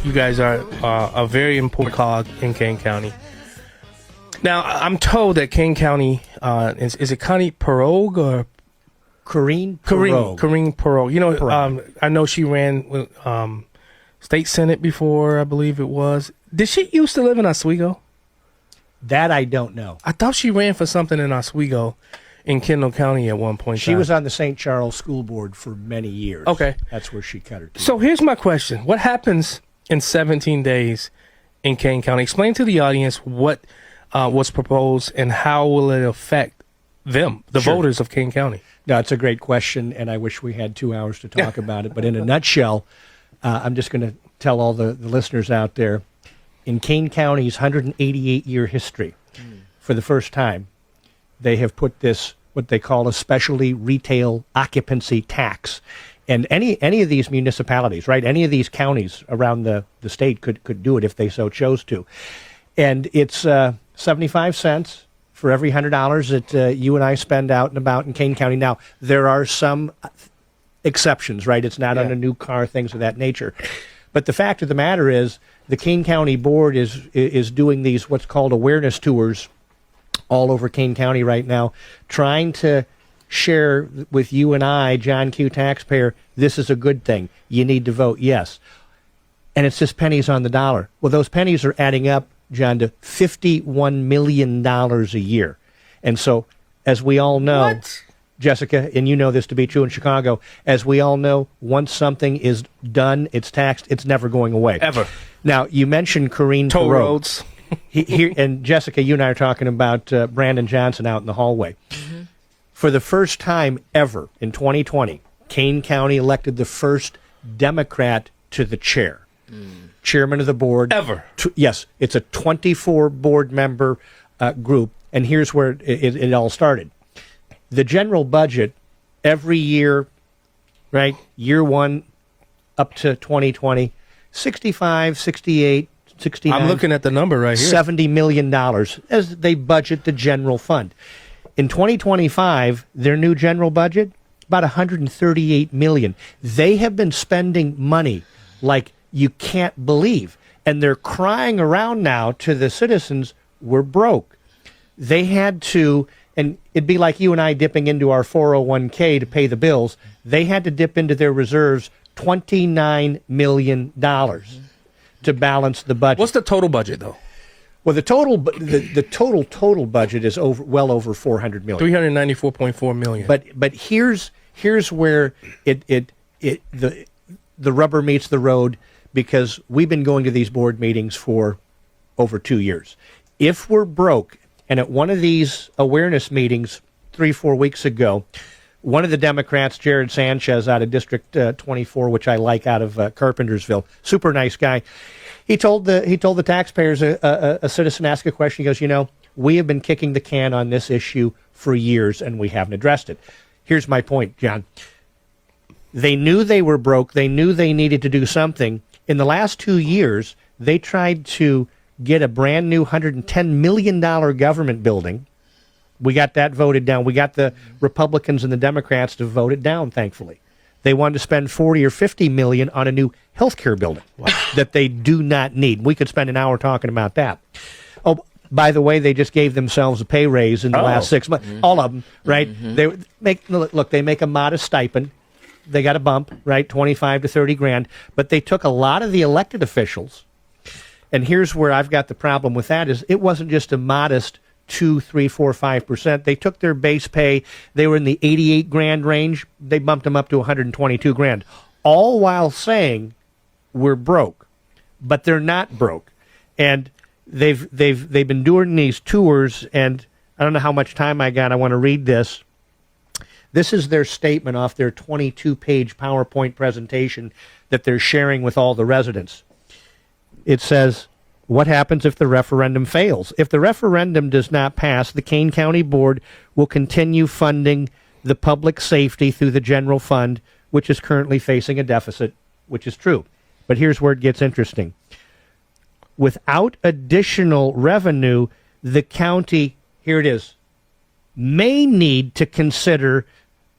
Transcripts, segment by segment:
You guys are a very important cog in Kane County. Now, I'm told that Kane County, is it Connie Perogue or Corrine Perogue. You know, I know she ran with state senate before, I believe it was. Did she used to live in Oswego? That I don't know. I thought she ran for something in Oswego in Kendall County at one point. She was on the St. Charles School Board for many years. Okay. That's where she cut her teeth. So here's my question. What happens in 17 days in Kane County? Explain to the audience what was proposed and how will it affect them, the voters of Kane County? No, it's a great question, and I wish we had 2 hours to talk about it. But in a nutshell, I'm just going to tell all the listeners out there, in Kane County's 188-year history, for the first time, they have put this, what they call a specialty retail occupancy tax. And any of these municipalities, right, any of these counties around the state could do it if they so chose to. And it's 75 cents for every $100 that you and I spend out and about in Kane County. Now, there are some exceptions, right? It's not on a new car, things of that nature. But the fact of the matter is, the Kane County Board is doing these what's called awareness tours all over Kane County right now, trying to share with you and I, John Q. taxpayer, this is a good thing. You need to vote yes. And it's just pennies on the dollar. Well, those pennies are adding up, John, to $51 million a year. And so, as we all know, Jessica, and you know this to be true in Chicago, as we all know, once something is done, it's taxed, it's never going away. Ever. Now, you mentioned Corrine Toll Perot. roads. Here, and Jessica, you and I are talking about Brandon Johnson out in the hallway. Mm-hmm. For the first time ever in 2020, Kane County elected the first Democrat to the chair. Chairman of the board. Ever. Yes, it's a 24 board member group, and here's where it all started. The general budget every year, right, year one up to 2020, 65, 68, 69. I'm looking at the number right here. $70 million as they budget the general fund. In 2025, their new general budget, about $138 million. They have been spending money like you can't believe. And they're crying around now to the citizens, we're broke. They had to, and it'd be like you and I dipping into our 401k to pay the bills. They had to dip into their reserves $29 million to balance the budget. What's the total budget, though? Well, the total budget is well over $400 million. $394.4 million. But here's where the rubber meets the road, because we've been going to these board meetings for over 2 years. If we're broke, and at one of these awareness meetings 3-4 weeks ago, one of the Democrats, Jared Sanchez out of District 24, which I like, out of Carpentersville, super nice guy, he told the taxpayers, a citizen asked a question, he goes, you know, we have been kicking the can on this issue for years and we haven't addressed it. Here's my point, John. They knew they were broke. They knew they needed to do something. In the last 2 years, they tried to get a brand new $110 million government building. We got that voted down. We got the Republicans and the Democrats to vote it down, thankfully. They wanted to spend $40 or $50 million on a new healthcare building that they do not need. We could spend an hour talking about that. Oh, by the way, they just gave themselves a pay raise in the last 6 months. All of them, right? They they make a modest stipend. They got a bump, right? 25 to 30 grand. But they took a lot of the elected officials, and here's where I've got the problem with that, is it wasn't just a modest 2, 3, 4, 5%. They took their base pay. They were in the 88 grand range. They bumped them up to 122 grand, all while saying we're broke. But they're not broke. And they've been doing these tours, and I don't know how much time I got. I want to read this. This is their statement off their 22-page PowerPoint presentation that they're sharing with all the residents. It says, what happens if the referendum fails? If the referendum does not pass, the Kane County Board will continue funding the public safety through the general fund, which is currently facing a deficit, which is true. But here's where it gets interesting. Without additional revenue, the county, here it is, may need to consider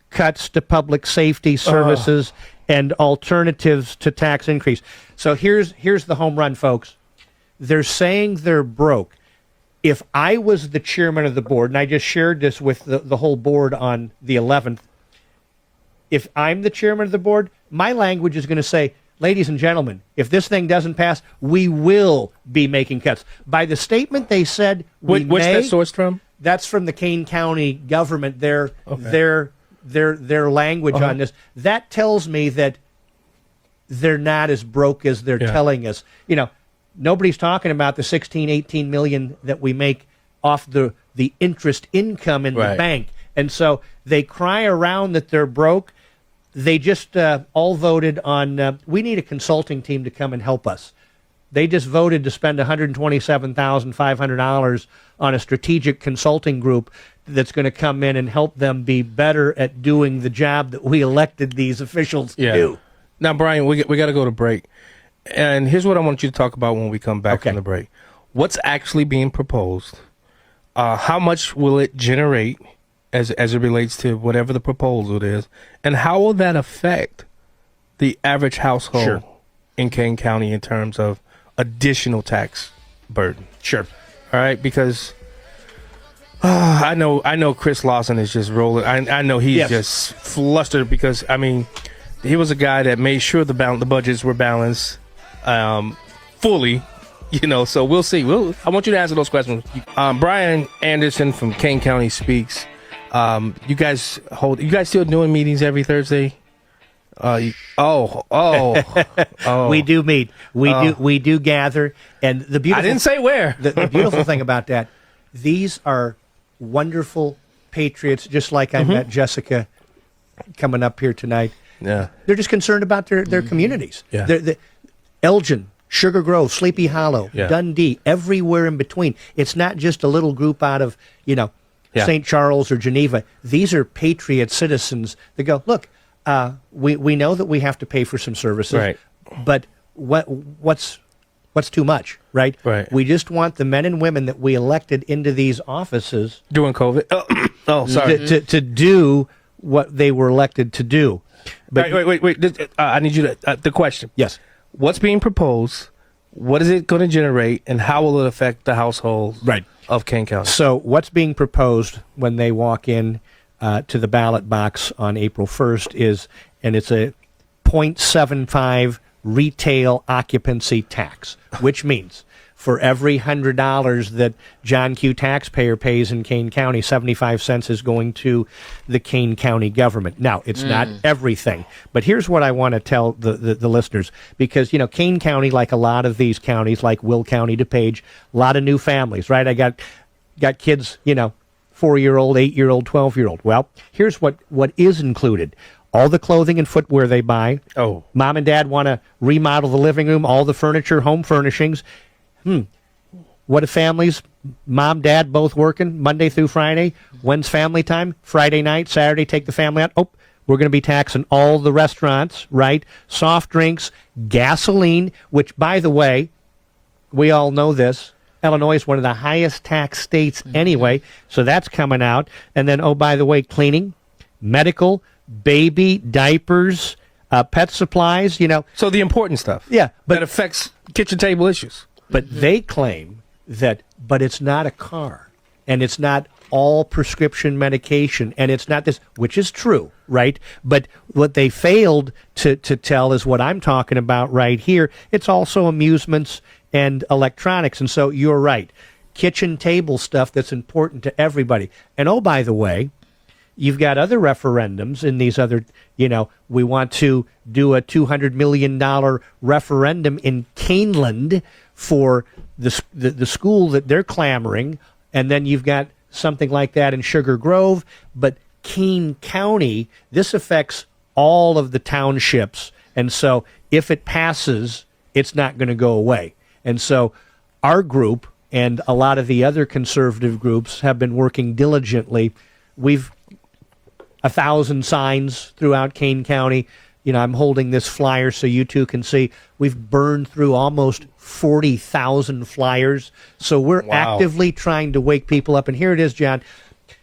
cuts to public safety services and alternatives to tax increase. So here's the home run, folks. They're saying they're broke. If I was the chairman of the board, and I just shared this with the whole board on the 11th, if I'm the chairman of the board, my language is going to say, ladies and gentlemen, if this thing doesn't pass, we will be making cuts. By the statement they said, what's that sourced from? That's from the Kane County government. Their language on this. That tells me that they're not as broke as they're telling us. You know, nobody's talking about the 16, 18 million that we make off the interest income in the bank. And so they cry around that they're broke. They just all voted on, we need a consulting team to come and help us. They just voted to spend $127,500 on a strategic consulting group that's going to come in and help them be better at doing the job that we elected these officials to do. Now, Brian, we got to go to break. And here's what I want you to talk about when we come back from the break. What's actually being proposed? How much will it generate as it relates to whatever the proposal is? And how will that affect the average household in Kane County in terms of additional tax burden? Sure. All right, because I know Chris Lawson is just rolling. I know he's just flustered because, I mean, he was a guy that made sure the budgets were balanced fully, you know, so we'll see. I want you to answer those questions. Brian Anderson from Kane County Speaks. You guys still doing meetings every Thursday? We do meet. We do gather, and the beautiful. I didn't say where. The beautiful thing about that, these are wonderful patriots, just like I met Jessica coming up here tonight. Yeah, they're just concerned about their communities. Yeah, Elgin, Sugar Grove, Sleepy Hollow, Dundee, everywhere in between. It's not just a little group out of St. Charles or Geneva. These are patriot citizens that go, look, we know that we have to pay for some services, but what's too much, right? We just want the men and women that we elected into these offices during COVID. to do what they were elected to do. But wait. I need you to the question. Yes. What's being proposed? What is it going to generate, and how will it affect the household of Kane County? So what's being proposed when they walk in to the ballot box on April 1st it's a 0.75 retail occupancy tax, which means for every $100 that John Q. taxpayer pays in Kane County, 75 cents is going to the Kane County government. Now, it's not everything, but here's what I want to tell the listeners, because, Kane County, like a lot of these counties, like Will County, DuPage, a lot of new families, right? I got kids, 4-year-old, 8-year-old, 12-year-old. Well, here's what is included. All the clothing and footwear they buy. Oh. Mom and dad want to remodel the living room, all the furniture, home furnishings. What if families, mom, dad, both working Monday through Friday? When's family time? Friday night, Saturday, take the family out. Oh, we're going to be taxing all the restaurants, right? Soft drinks, gasoline, which, by the way, we all know this. Illinois is one of the highest tax states anyway, so that's coming out. And then, oh, by the way, cleaning, medical, baby, diapers, pet supplies, So the important stuff. Yeah. That affects kitchen table issues. But they claim but it's not a car, and it's not all prescription medication, and it's not this, which is true, right? But what they failed to tell is what I'm talking about right here. It's also amusements and electronics, and so you're right. Kitchen table stuff that's important to everybody. And oh, by the way, you've got other referendums in these other, we want to do a $200 million referendum in Caneland for the school that they're clamoring, and then you've got something like that in Sugar Grove. But Kane County, this affects all of the townships, and so if it passes, it's not going to go away. And so our group and a lot of the other conservative groups have been working diligently. We've 1,000 signs throughout Kane County. I'm holding this flyer so you two can see. We've burned through almost 40,000 flyers. So we're actively trying to wake people up. And here it is, John.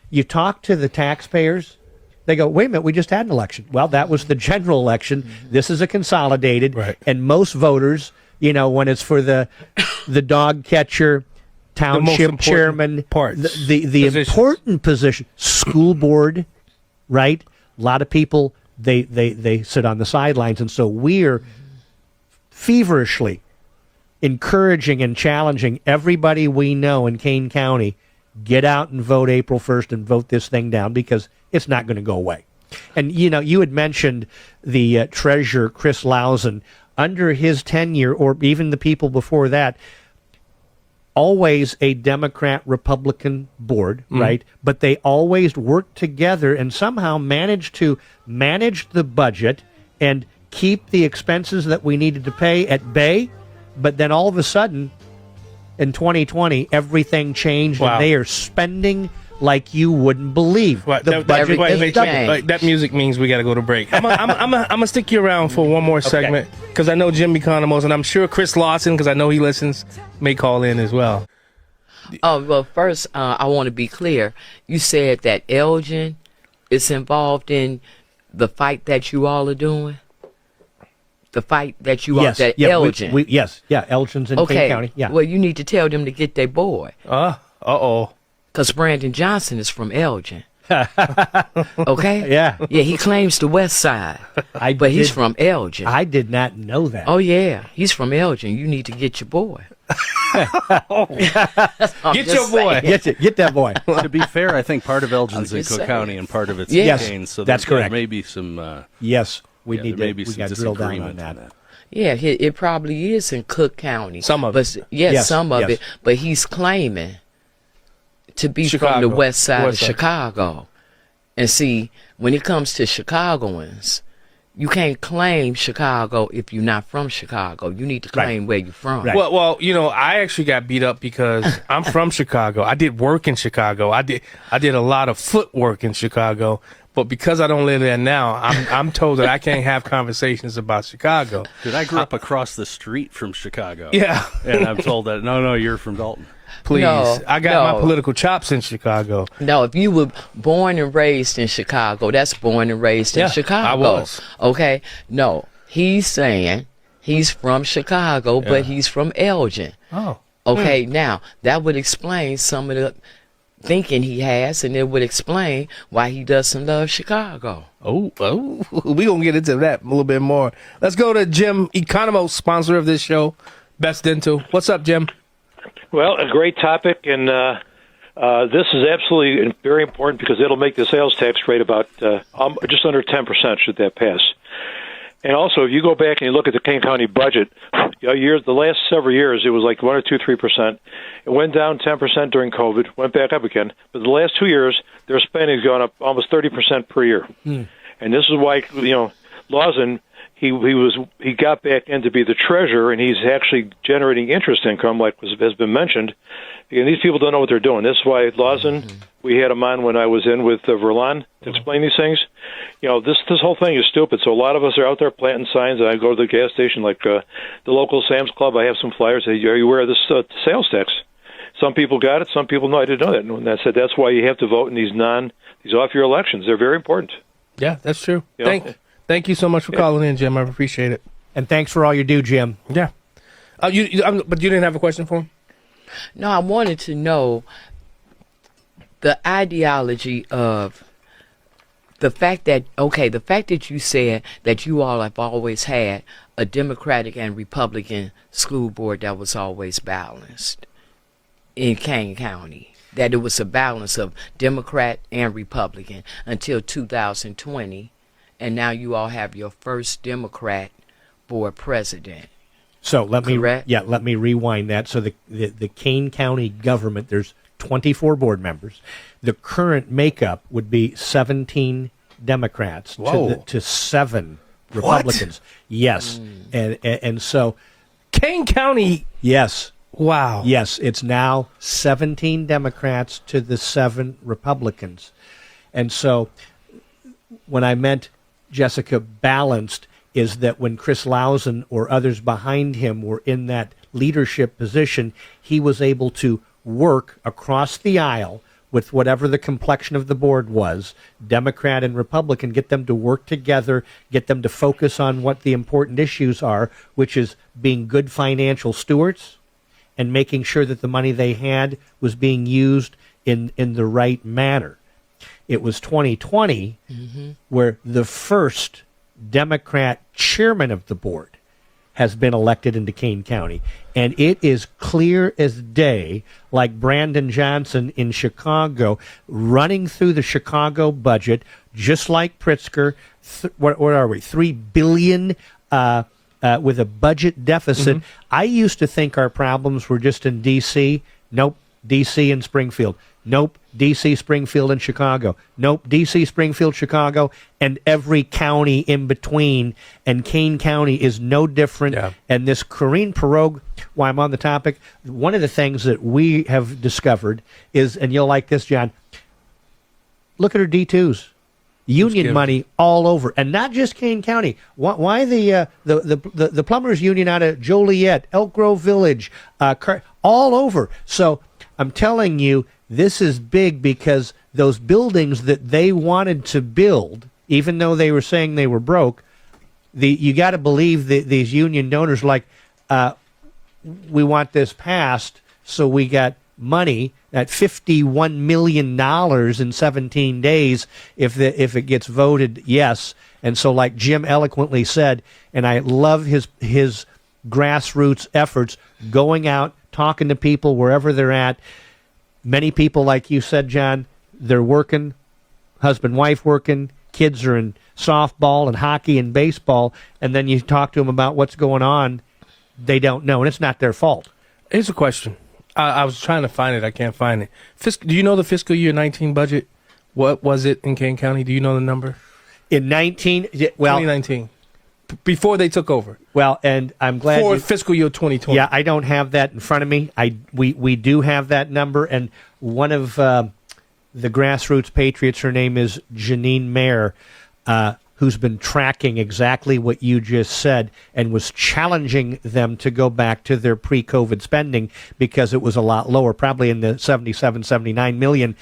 You talk to the taxpayers, They go, wait a minute, we just had an election. Well, that was the general election. This is a consolidated. Right. And most voters, when it's for the dog catcher, township chairman, the important position, school board, right? A lot of people, they sit on the sidelines. And so we're feverishly encouraging and challenging everybody we know in Kane County, get out and vote April 1st and vote this thing down, because it's not going to go away. And, you had mentioned the treasurer, Chris Lausen. Under his tenure, or even the people before that, always a Democrat-Republican board, right? But they always worked together and somehow managed to manage the budget and keep the expenses that we needed to pay at bay. But then all of a sudden, in 2020, everything changed, and they are spending like you wouldn't believe. Right. That music means we got to go to break. I'm gonna stick you around for one more segment, because I know Jim Economos, and I'm sure Chris Lawson, because I know he listens, may call in as well. Oh, well, first, I want to be clear. You said that Elgin is involved in the fight that you all are doing? The fight that you yes, are, that Elgin? Elgin's in Kane County. Yeah. Well, you need to tell them to get their boy. Uh-oh. Because Brandon Johnson is from Elgin. Okay? Yeah. Yeah, he claims the west side. But he's from Elgin. I did not know that. Oh, yeah. He's from Elgin. You need to get your boy. Get your boy. Get that boy. To be fair, I think part of Elgin's in Cook County and part of it's Yes, in Kane. So that's correct. There may be some... yes, we got to drill down on that. Yeah, it probably is in Cook County. Some of it. Yes, some of it. But he's claiming to be from the west side of Chicago. And see, when it comes to Chicagoans, you can't claim Chicago if you're not from Chicago. You need to claim where you're from. Right. Well, I actually got beat up because I'm from Chicago. I did work in Chicago. I did a lot of footwork in Chicago. But because I don't live there now, I'm told that I can't have conversations about Chicago. Dude, I grew up across the street from Chicago. Yeah. And I'm told that, no, you're from Dalton. Please. No, I got my political chops in Chicago. No, if you were born and raised in Chicago, that's born and raised in Chicago. I was. Okay? No, he's saying he's from Chicago, but he's from Elgin. Oh. Okay, now, that would explain some of the thinking he has, and it would explain why he doesn't love Chicago. Oh, we gonna get into that a little bit more. Let's go to Jim Economos, sponsor of this show, Best Dental. What's up, Jim? Well, a great topic, and this is absolutely very important because it'll make the sales tax rate about just under 10% should that pass. And also, if you go back and you look at the Kane County budget, the last several years, it was like 1 or 2, 3%. It went down 10% during COVID, went back up again. But the last 2 years, their spending has gone up almost 30% per year. And this is why, Lawson, he got back in to be the treasurer, and he's actually generating interest income, like has been mentioned. And these people don't know what they're doing. This is why Lawson, we had him on when I was in with Verlon to explain these things. This whole thing is stupid. So a lot of us are out there planting signs, and I go to the gas station, like the local Sam's Club. I have some flyers. Say, "Are you aware of this sales tax?" Some people got it. Some people, no, I didn't know that. And I said, that's why you have to vote in these off-year elections. They're very important. Yeah, that's true. Thank you so much for calling in, Jim. I appreciate it. And thanks for all you do, Jim. Yeah. But you didn't have a question for him? No, I wanted to know the ideology of the fact that you said that you all have always had a Democratic and Republican school board that was always balanced in Kane County, that it was a balance of Democrat and Republican until 2020, and now you all have your first Democrat board president. So let me rewind that. So the Kane County government, there's 24 board members. The current makeup would be 17 Democrats to 7 Republicans. What? Yes, and so Kane County. Yes. Wow. Yes, it's now 17 Democrats to the 7 Republicans, and so when I meant, Jessica, balanced, is that when Chris Lausen or others behind him were in that leadership position, he was able to work across the aisle with whatever the complexion of the board was, Democrat and Republican, get them to work together, get them to focus on what the important issues are, which is being good financial stewards and making sure that the money they had was being used in the right manner. It was 2020 where the first Democrat chairman of the board has been elected into Kane County. And it is clear as day, like Brandon Johnson in Chicago, running through the Chicago budget, just like Pritzker. What are we, $3 billion with a budget deficit? I used to think our problems were just in D.C. Nope, D.C. and Springfield. Nope, D.C., Springfield, and Chicago. Nope, D.C., Springfield, Chicago, and every county in between. And Kane County is no different. Yeah. And this Corinne Pirogue, while I'm on the topic, one of the things that we have discovered is, and you'll like this, John, look at her D2s. Union money all over, and not just Kane County. Why the plumbers union out of Joliet, Elk Grove Village, all over. So I'm telling you, this is big because those buildings that they wanted to build, even though they were saying they were broke, you got to believe that these union donors like, we want this passed, so we got money at $51 million in 17 days if it gets voted yes. And so like Jim eloquently said, and I love his grassroots efforts, going out, talking to people wherever they're at. Many people, like you said, John, they're working, husband, wife working, kids are in softball and hockey and baseball, and then you talk to them about what's going on, they don't know, and it's not their fault. Here's a question. I was trying to find it. I can't find it. Do you know the fiscal year 19 budget? What was it in Kane County? Do you know the number? In 2019. Before they took over. Well, and I'm glad for fiscal year 2020. Yeah, I don't have that in front of me. We do have that number, and one of the grassroots patriots, her name is Janine Mayer, who's been tracking exactly what you just said and was challenging them to go back to their pre-COVID spending because it was a lot lower, probably in the 77, 79 million.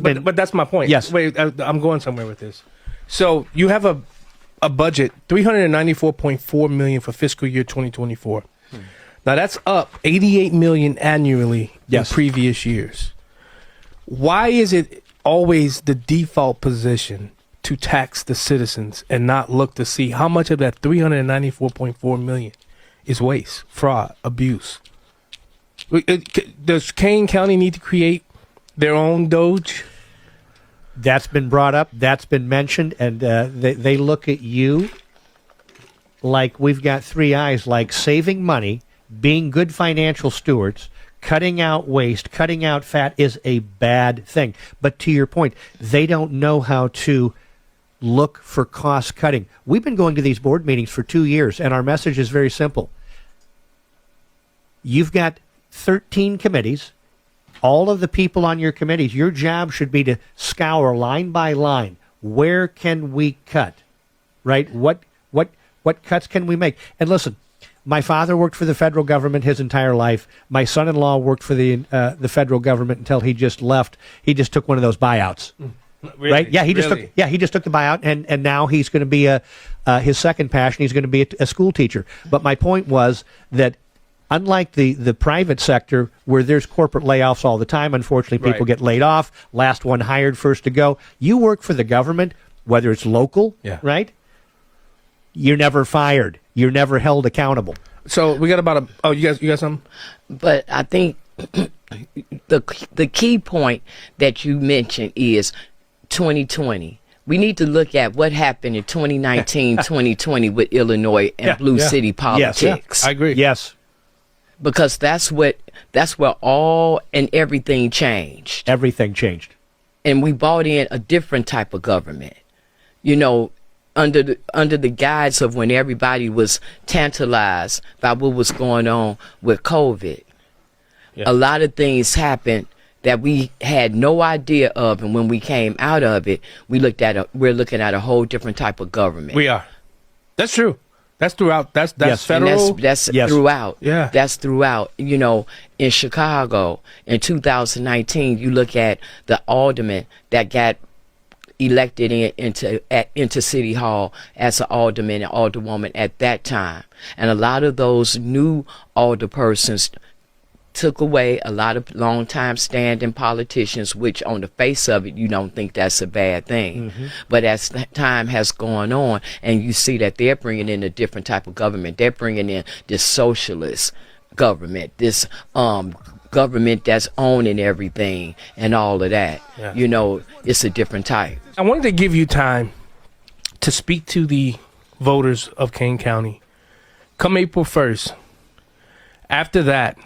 But that's my point. Yes. Wait, I'm going somewhere with this. So you have a budget, $394.4 million for fiscal year 2024. Now that's up $88 million annually in previous years. Why is it always the default position to tax the citizens and not look to see how much of that $394.4 million is waste, fraud, abuse? Does Kane County need to create their own Doge? That's been brought up. That's been mentioned. And they look at you like we've got three eyes, like saving money, being good financial stewards, cutting out waste, cutting out fat is a bad thing. But to your point, they don't know how to look for cost cutting. We've been going to these board meetings for 2 years, and our message is very simple. You've got 13 committees. All of the people on your committees, your job should be to scour line by line. Where can we cut? Right? What cuts can we make? And listen, my father worked for the federal government his entire life. My son-in-law worked for the federal government until he just left. He just took one of those buyouts. Really? Right? Yeah, he just took the buyout, and now he's going to be his second passion. He's going to be a school teacher. But my point was that unlike the private sector where there's corporate layoffs all the time, unfortunately people get laid off. Last one hired, first to go. You work for the government, whether it's local, right? You're never fired. You're never held accountable. So we got about you got something? But I think the key point that you mentioned is 2020. We need to look at what happened in 2019, 2020 with Illinois and Blue City politics. Yes. I agree. Yes. Because that's where all and everything changed. Everything changed. And we brought in a different type of government. You know, under the guise of when everybody was tantalized by what was going on with COVID. Yeah. A lot of things happened that we had no idea of, and when we came out of it, we're looking at a whole different type of government. We are. That's true. That's throughout. That's Yes. federal. And that's Yes. throughout. Yeah. That's throughout. You know, in Chicago in 2019, you look at the alderman that got elected into City Hall as an alderman and alderwoman at that time, and a lot of those new alderpersons took away a lot of long-time standing politicians, which on the face of it, you don't think that's a bad thing. But as time has gone on, and you see that they're bringing in a different type of government, they're bringing in this socialist government, this government that's owning everything and all of that. Yeah. You know, it's a different type. I wanted to give you time to speak to the voters of Kane County. Come April 1st. After that,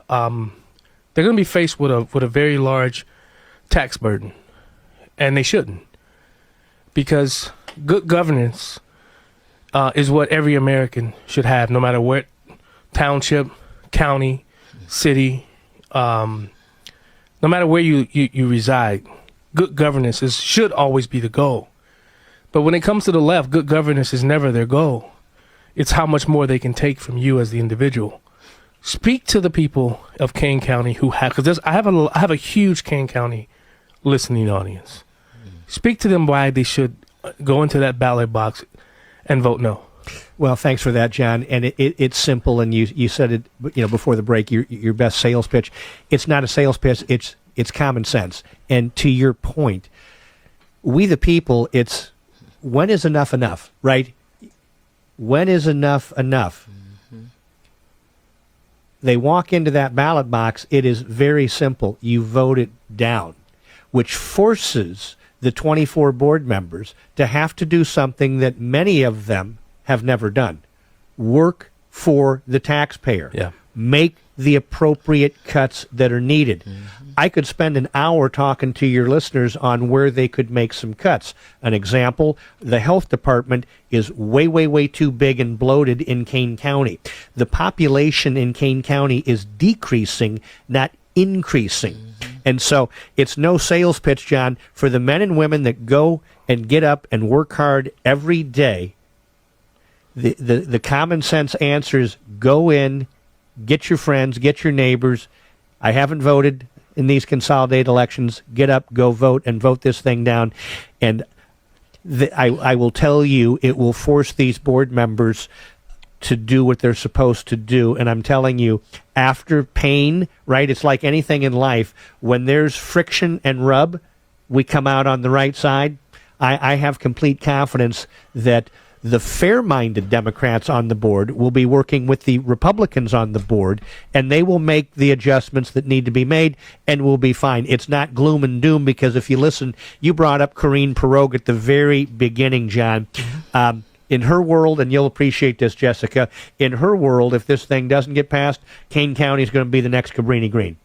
they're going to be faced with a very large tax burden, and they shouldn't, because good governance is what every American should have, no matter what township, county, city, no matter where you reside. Good governance should always be the goal. But when it comes to the left, good governance is never their goal. It's how much more they can take from you as the individual. Speak to the people of Kane County who have, because I have a huge Kane County listening audience. Speak to them why they should go into that ballot box and vote no. Well, thanks for that, John. And it's simple. And you said it, before the break. Your best sales pitch. It's not a sales pitch. It's common sense. And to your point, we the people. It's when is enough enough, right? When is enough enough? They walk into that ballot box, it is very simple. You vote it down, which forces the 24 board members to have to do something that many of them have never done. Work for the taxpayer. Yeah. Make the appropriate cuts that are needed. I could spend an hour talking to your listeners on where they could make some cuts. An example, the health department is way, way, way too big and bloated in Kane County. The population in Kane County is decreasing, not increasing. And so it's no sales pitch, John, for the men and women that go and get up and work hard every day. The common sense answer is go in, get your friends, get your neighbors. I haven't voted in these consolidated elections. Get up, go vote, and vote this thing down. And I will tell you, it will force these board members to do what they're supposed to do. And I'm telling you, after pain, right, it's like anything in life. When there's friction and rub, we come out on the right side. I have complete confidence that the fair-minded Democrats on the board will be working with the Republicans on the board, and they will make the adjustments that need to be made, and we'll be fine. It's not gloom and doom, because if you listen, you brought up Corrine Pirogue at the very beginning, John. In her world, and you'll appreciate this, Jessica, in her world, if this thing doesn't get passed, Kane County is going to be the next Cabrini Green.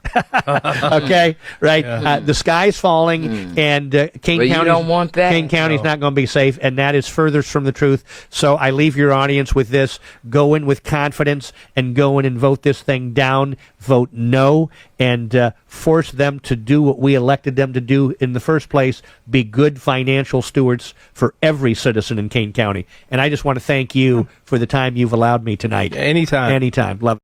Okay? Right? Yeah. The sky's falling, and Kane Well, you County don't want that. Kane County's not going to be safe, and that is furthest from the truth. So I leave your audience with this. Go in with confidence and go in and vote this thing down. Vote no, and force them to do what we elected them to do in the first place, be good financial stewards for every citizen in Kane County. And I just want to thank you for the time you've allowed me tonight. Anytime. Anytime. Love it.